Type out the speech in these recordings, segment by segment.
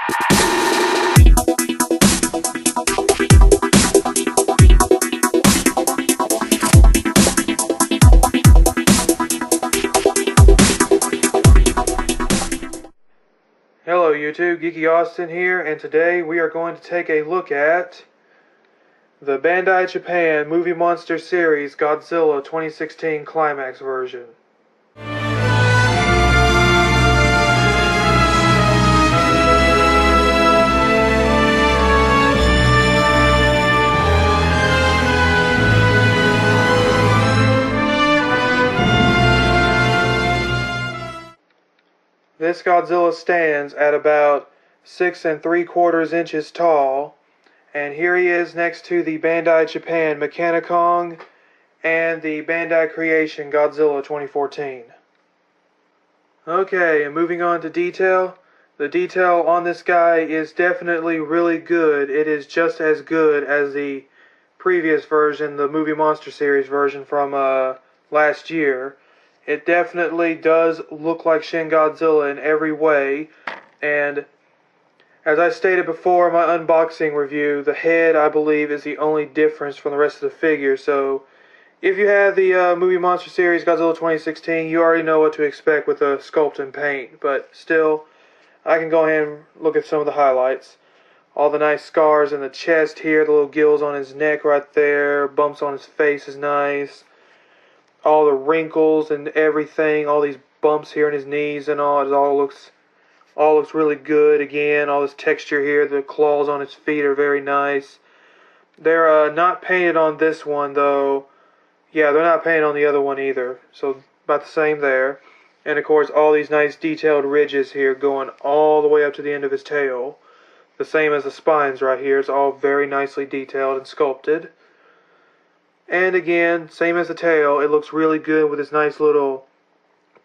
Hello YouTube, Geeky Austin here, and today we are going to take a look at the Bandai Japan Movie Monster Series Godzilla 2016 Climax version. This Godzilla stands at about 6 3/4 inches tall, and here he is next to the Bandai Japan Mechanicon and the Bandai Creation Godzilla 2014. Okay, and moving on to detail. The detail on this guy is definitely really good. It is just as good as the previous version, the Movie Monster Series version from last year. It definitely does look like Shin Godzilla in every way, and as I stated before in my unboxing review, the head, I believe, is the only difference from the rest of the figure. So if you have the Movie Monster Series Godzilla 2016, you already know what to expect with the sculpt and paint, but still, I can go ahead and look at some of the highlights. All the nice scars in the chest here, the little gills on his neck right there, bumps on his face is nice. All the wrinkles and everything, all these bumps here in his knees and all, it all looks really good. Again, all this texture here, the claws on his feet are very nice. They're not painted on this one though. Yeah, they're not painted on the other one either. So about the same there. And of course, all these nice detailed ridges here going all the way up to the end of his tail. The same as the spines right here. It's all very nicely detailed and sculpted. And again, same as the tail, it looks really good with this nice little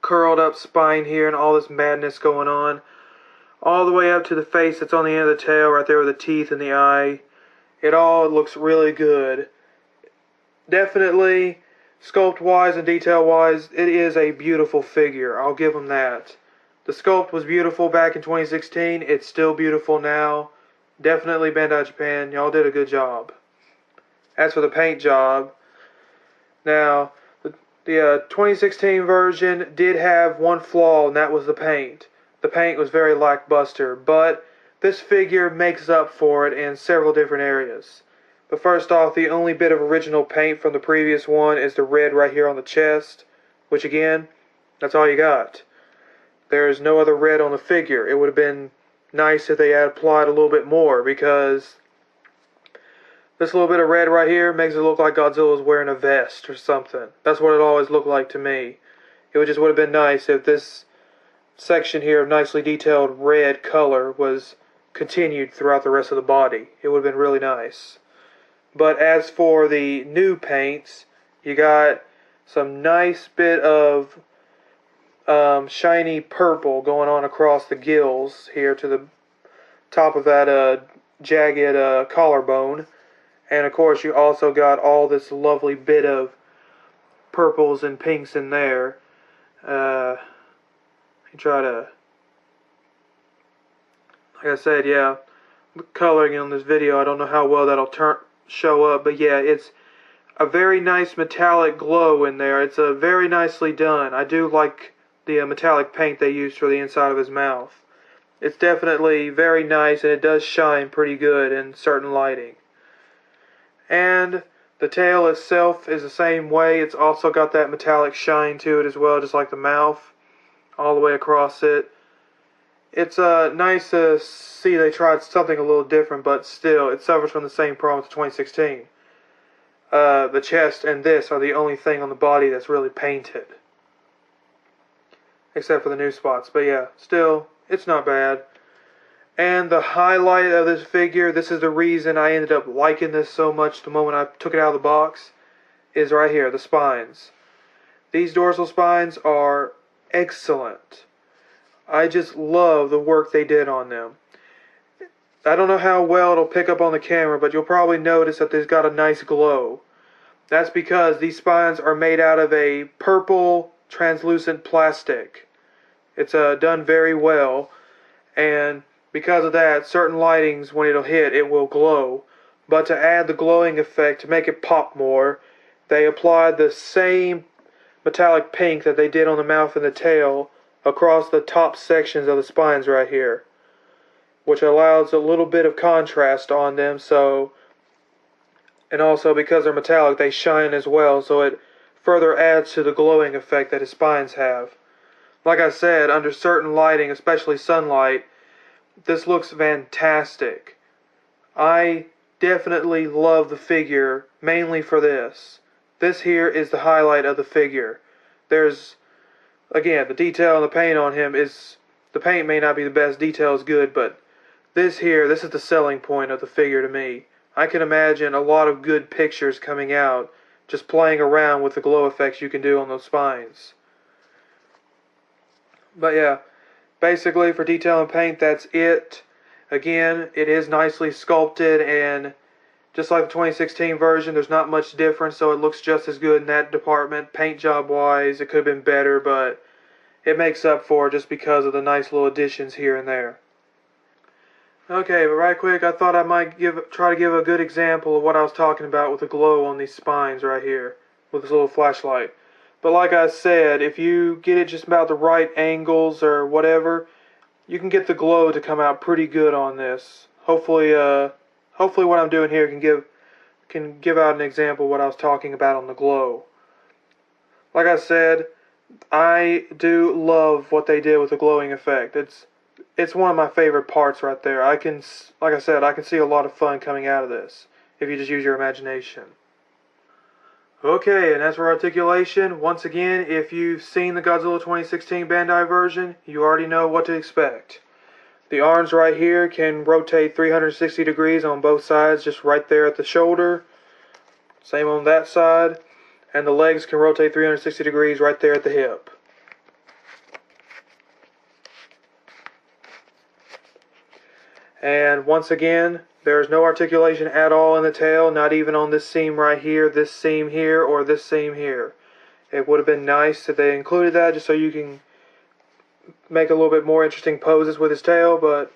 curled up spine here and all this madness going on. All the way up to the face that's on the end of the tail right there with the teeth and the eye. It all looks really good. Definitely, sculpt-wise and detail-wise, it is a beautiful figure. I'll give them that. The sculpt was beautiful back in 2016. It's still beautiful now. Definitely Bandai Japan, y'all did a good job. As for the paint job, now, the 2016 version did have one flaw, and that was the paint. The paint was very lackluster, but this figure makes up for it in several different areas. But first off, the only bit of original paint from the previous one is the red right here on the chest, which again, that's all you got. There's no other red on the figure. It would have been nice if they had applied a little bit more, because this little bit of red right here makes it look like Godzilla is wearing a vest or something. That's what it always looked like to me. It would have been nice if this section here of nicely detailed red color was continued throughout the rest of the body. It would have been really nice. But as for the new paints, you got some nice bit of shiny purple going on across the gills here to the top of that jagged collarbone. And of course you also got all this lovely bit of purples and pinks in there. Try to, like I said, yeah, the coloring on this video, I don't know how well that'll show up, but yeah, it's a very nice metallic glow in there. It's very nicely done. I do like the metallic paint they used for the inside of his mouth. It's definitely very nice, and it does shine pretty good in certain lighting. And the tail itself is the same way. It's also got that metallic shine to it as well, just like the mouth, all the way across it. It's nice to see they tried something a little different, but still, it suffers from the same problem as 2016. The chest and this are the only thing on the body that's really painted, except for the new spots. But yeah, still, it's not bad. And the highlight of this figure, this is the reason I ended up liking this so much the moment I took it out of the box, is right here, the spines. These dorsal spines are excellent. I just love the work they did on them. I don't know how well it'll pick up on the camera, but you'll probably notice that they've got a nice glow. That's because these spines are made out of a purple translucent plastic. It's done very well, and because of that, certain lightings, when it'll hit, it will glow. But to add the glowing effect, to make it pop more, they applied the same metallic pink that they did on the mouth and the tail across the top sections of the spines right here, which allows a little bit of contrast on them. So, and also because they're metallic, they shine as well, so it further adds to the glowing effect that his spines have. Like I said, under certain lighting, especially sunlight, this looks fantastic. I definitely love the figure, mainly for this. This here is the highlight of the figure. There's, again, the detail and the paint on him is, the paint may not be the best, detail is good, but this is the selling point of the figure to me. I can imagine a lot of good pictures coming out just playing around with the glow effects you can do on those spines. But yeah, basically for detail and paint, that's it. Again, it is nicely sculpted, and just like the 2016 version, there's not much difference, so it looks just as good in that department. Paint job wise, it could have been better, but it makes up for it just because of the nice little additions here and there. Okay, but right quick, I thought I might try to give a good example of what I was talking about with the glow on these spines right here, with this little flashlight. But like I said, if you get it just about the right angles or whatever, you can get the glow to come out pretty good on this. Hopefully what I'm doing here can give out an example of what I was talking about on the glow. Like I said, I do love what they did with the glowing effect. It's one of my favorite parts right there. Like I said, I can see a lot of fun coming out of this if you just use your imagination. Okay, and as for articulation, once again, if you've seen the Godzilla 2016 Bandai version, you already know what to expect. The arms right here can rotate 360 degrees on both sides, just right there at the shoulder. Same on that side. And the legs can rotate 360 degrees right there at the hip. And once again, there's no articulation at all in the tail, not even on this seam right here, this seam here, or this seam here. It would have been nice if they included that just so you can make a little bit more interesting poses with his tail, but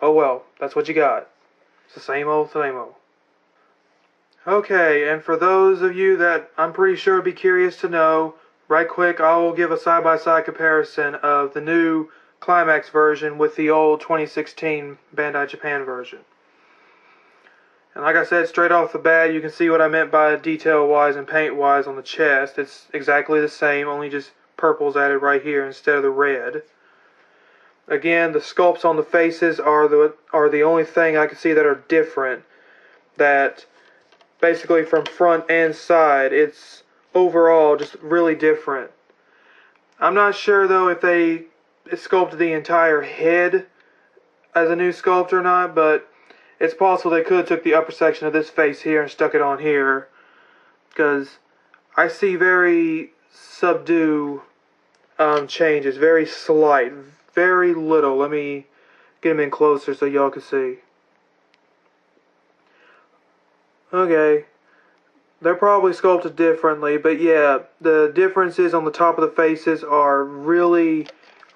oh well, that's what you got. It's the same old, same old. Okay, and for those of you that I'm pretty sure would be curious to know, right quick, I will give a side-by-side comparison of the new Climax version with the old 2016 Bandai Japan version. And like I said, straight off the bat, you can see what I meant by detail-wise and paint-wise on the chest. It's exactly the same, only just purple's added right here instead of the red. Again, the sculpts on the faces are the only thing I can see that are different. That basically from front and side, it's overall just really different. I'm not sure though if they sculpted the entire head as a new sculpt or not, but it's possible they could have took the upper section of this face here and stuck it on here, because I see very subdued changes, very slight, very little. Let me get them in closer so y'all can see. Okay, they're probably sculpted differently, but yeah, the differences on the top of the faces are really,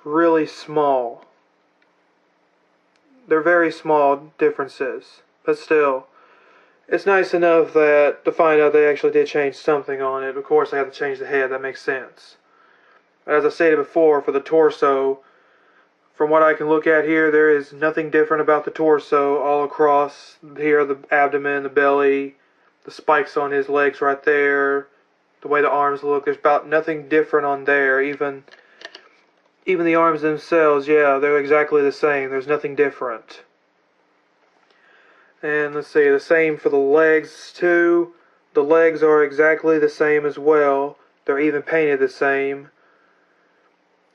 really small. They're very small differences, but still, it's nice enough that to find out they actually did change something on it. Of course, they had to change the head. That makes sense. As I stated before, for the torso, from what I can look at here, there is nothing different about the torso all across here, the abdomen, the belly, the spikes on his legs right there, the way the arms look. There's about nothing different on there. Even the arms themselves, yeah, they're exactly the same. There's nothing different. And let's see, the same for the legs too. The legs are exactly the same as well. They're even painted the same.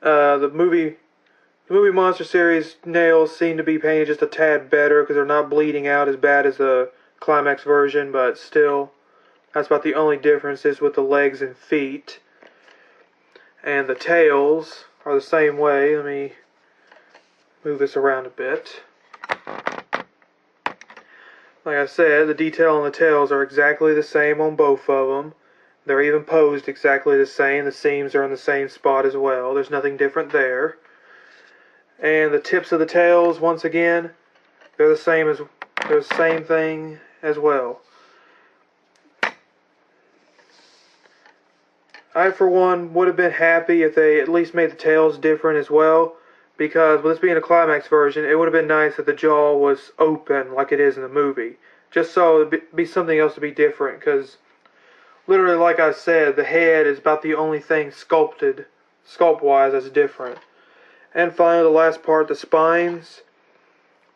The movie Monster Series nails seem to be painted just a tad better because they're not bleeding out as bad as the Climax version, but still, that's about the only difference is with the legs and feet. And the tails are the same way. Let me move this around a bit. Like I said, the detail on the tails are exactly the same on both of them. They're even posed exactly the same. The seams are in the same spot as well. There's nothing different there. And the tips of the tails, once again, they're the same thing as well. I, for one, would have been happy if they at least made the tails different as well, because with this being a Climax version, it would have been nice if the jaw was open like it is in the movie. Just so it'd be something else to be different, because literally, like I said, the head is about the only thing sculpt-wise, that's different. And finally, the last part, the spines,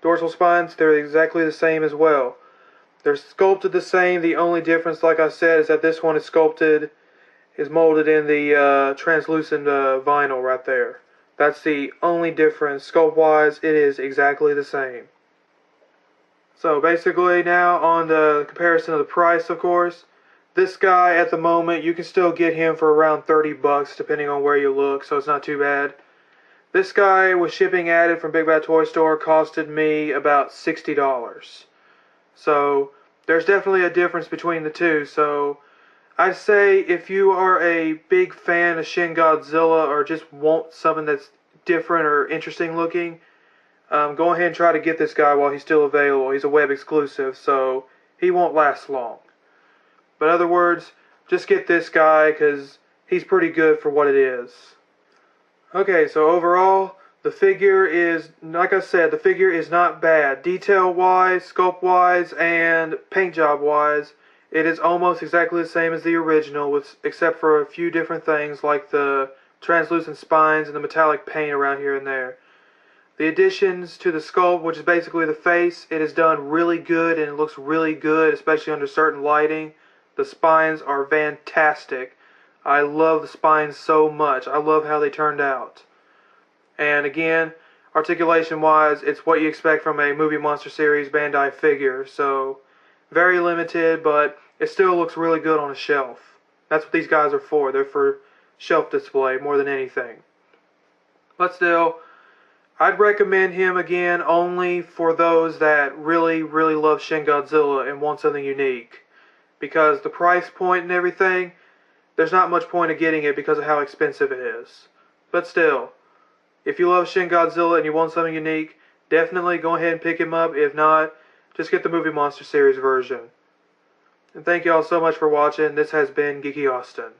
dorsal spines, they're exactly the same as well. They're sculpted the same. The only difference, like I said, is that this one is molded in the translucent vinyl right there. That's the only difference. Sculpt-wise, it is exactly the same. So basically now on the comparison of the price, of course, this guy at the moment, you can still get him for around 30 bucks depending on where you look, so it's not too bad. This guy with shipping added from Big Bad Toy Store costed me about $60. So there's definitely a difference between the two. So I'd say if you are a big fan of Shin Godzilla or just want something that's different or interesting looking, go ahead and try to get this guy while he's still available. He's a web exclusive, so he won't last long. But in other words, just get this guy because he's pretty good for what it is. Okay, so overall, the figure is, like I said, the figure is not bad. Detail-wise, sculpt-wise, and paint job-wise, it is almost exactly the same as the original, except for a few different things like the translucent spines and the metallic paint around here and there. The additions to the sculpt, which is basically the face, it is done really good and it looks really good, especially under certain lighting. The spines are fantastic. I love the spines so much. I love how they turned out. And again, articulation-wise, it's what you expect from a Movie Monster Series Bandai figure. So, very limited, but it still looks really good on a shelf. That's what these guys are for. They're for shelf display more than anything. But still, I'd recommend him again only for those that really, really love Shin Godzilla and want something unique. Because the price point and everything, there's not much point of getting it because of how expensive it is. But still, if you love Shin Godzilla and you want something unique, definitely go ahead and pick him up. If not, just get the Movie Monster Series version. And thank you all so much for watching. This has been Geeky Austin.